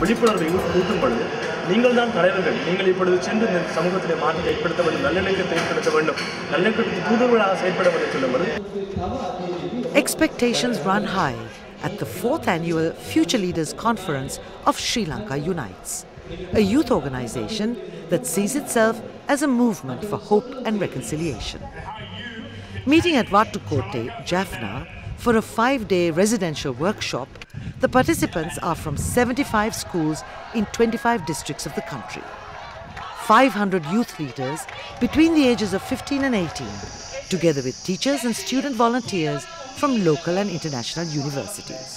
விழிப்புணர்வை ஊட்டும் பொழுது நீங்கள் தான் தலைவர்கள். நீங்கள் இப்பொழுது சென்று இந்த சமூகத்திலே மாற்றத்தை ஏற்படுத்த வேண்டும், நல்லிணக்கத்தை ஏற்படுத்த வேண்டும், நல்லிணக்கத்துக்கு தூதுவர்களாக செயல்பட வேண்டும் சொல்லும்போது Expectations run high at the 4th annual Future Leaders Conference of Sri Lanka Unites, a youth organization that sees itself as a movement for hope and reconciliation. Meeting at Vatukote, Jaffna, for a 5-day residential workshop, the participants are from 75 schools in 25 districts of the country. 500 youth leaders between the ages of 15 and 18, together with teachers and student volunteers from local and international universities.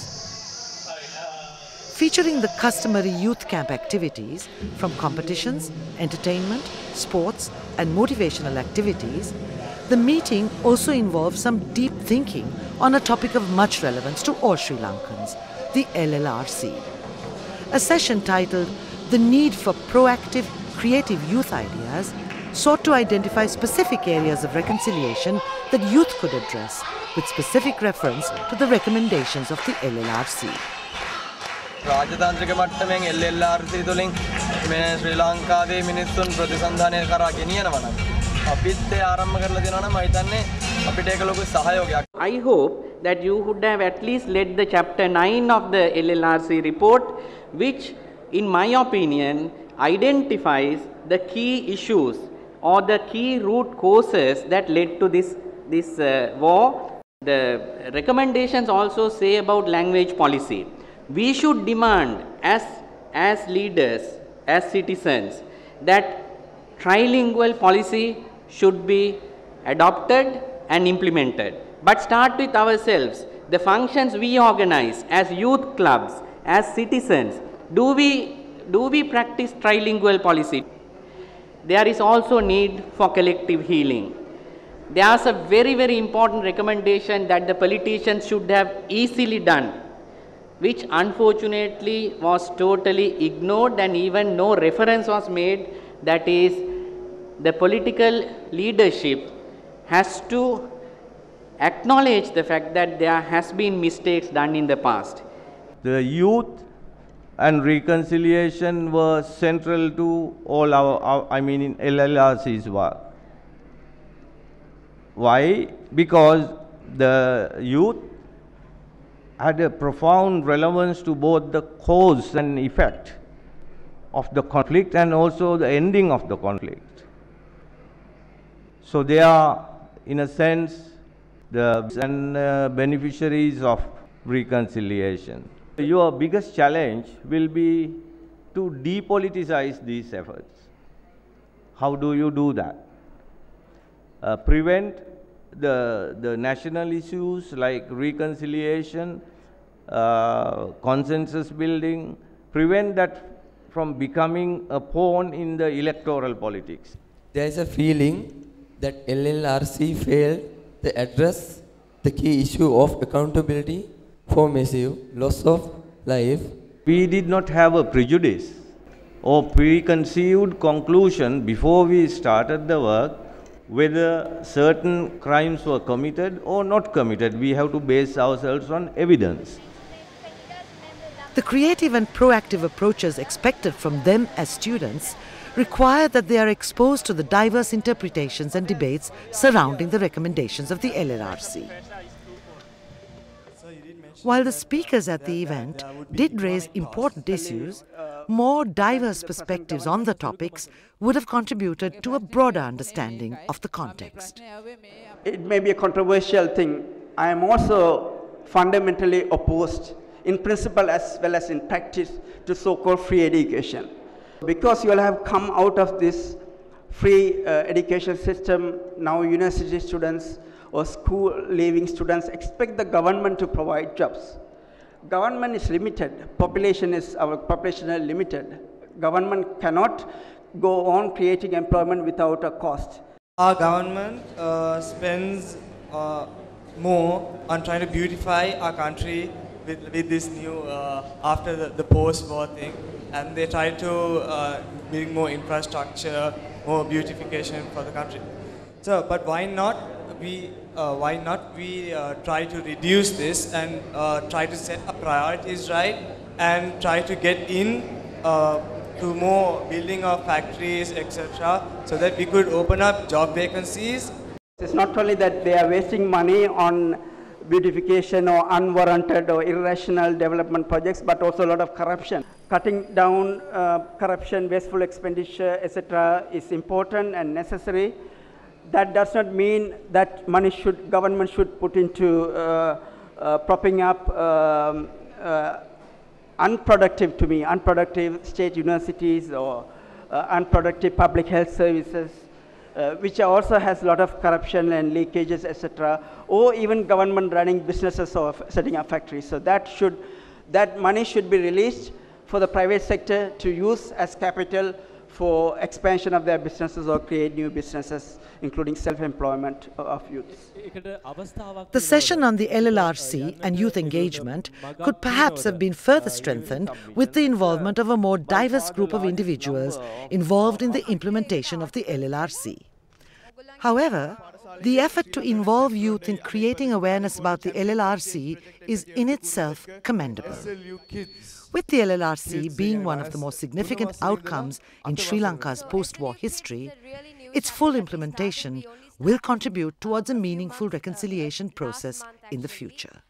Featuring the customary youth camp activities from competitions, entertainment, sports and motivational activities, the meeting also involves some deep thinking on a topic of much relevance to all Sri Lankans, the LLRC. A session titled The Need for Proactive, Creative Youth Ideas sought to identify specific areas of reconciliation that youth could address, with specific reference to the recommendations of the LLRC. රාජතාන්ත්‍රික මට්ටමින් LLRC තුලින් මේ ශ්‍රී ලංකාවේ මිනිස්සුන් ප්‍රතිසන්ධානය කරා ගෙනියනවා නම් අපිත් ඒ ආරම්භ කරලා දෙනවා නම් මම හිතන්නේ අපිට ඒක ලොකු සහයෝගයක්. I hope that you would have at least led the chapter 9 of the LLRC report, which in my opinion identifies the key issues or the key root causes that led to this war. The recommendations also say about language policy. We should demand as leaders, as citizens, that trilingual policy should be adopted and implemented. But start with ourselves. The functions we organize as youth clubs, as citizens, do we practice trilingual policy? There is also need for collective healing. There is a very, very important recommendation that the politicians should have easily done, which unfortunately was totally ignored and even no reference was made. That is, the political leadership has to acknowledge the fact that there has been mistakes done in the past. The youth and reconciliation were central to all in LLRC's work. Why? Because the youth had a profound relevance to both the cause and effect of the conflict and also the ending of the conflict. So they are, in a sense, the beneficiaries of reconciliation. Your biggest challenge will be to depoliticize these efforts. How do you do that? Prevent the national issues like reconciliation, consensus building, prevent that from becoming a pawn in the electoral politics. There is a feeling that LLRC failed to address the key issue of accountability for massive loss of life. We did not have a prejudice or preconceived conclusion before we started the work whether certain crimes were committed or not committed. We have to base ourselves on evidence. The creative and proactive approaches expected from them as students require that they are exposed to the diverse interpretations and debates surrounding the recommendations of the LLRC. While the speakers at the event did raise important issues, more diverse perspectives on the topics would have contributed to a broader understanding of the context. It may be a controversial thing. I am also fundamentally opposed in principle as well as in practice to so-called free education. Because you will have come out of this free education system, now university students or school leaving students expect the government to provide jobs. Government is limited, our population is limited. Government cannot go on creating employment without a cost. Our government spends more on trying to beautify our country with this new, after the post-war thing, and they try to bring more infrastructure, more beautification for the country. So, but why not we try to reduce this and try to set our priorities right and try to get in to more building of factories, etc., so that we could open up job vacancies. It's not only that they are wasting money on beautification or unwarranted or irrational development projects, but also a lot of corruption. Cutting down corruption, wasteful expenditure, etc. is important and necessary. That does not mean that government should put into propping up unproductive state universities or unproductive public health services, which also has a lot of corruption and leakages, etc., or even government running businesses or setting up factories. So that money should be released for the private sector to use as capital for expansion of their businesses or create new businesses, including self-employment of youths. The session on the LLRC and youth engagement could perhaps have been further strengthened with the involvement of a more diverse group of individuals involved in the implementation of the LLRC. However, the effort to involve youth in creating awareness about the LLRC is in itself commendable. With the LLRC being one of the most significant outcomes in Sri Lanka's post-war history, its full implementation will contribute towards a meaningful reconciliation process in the future.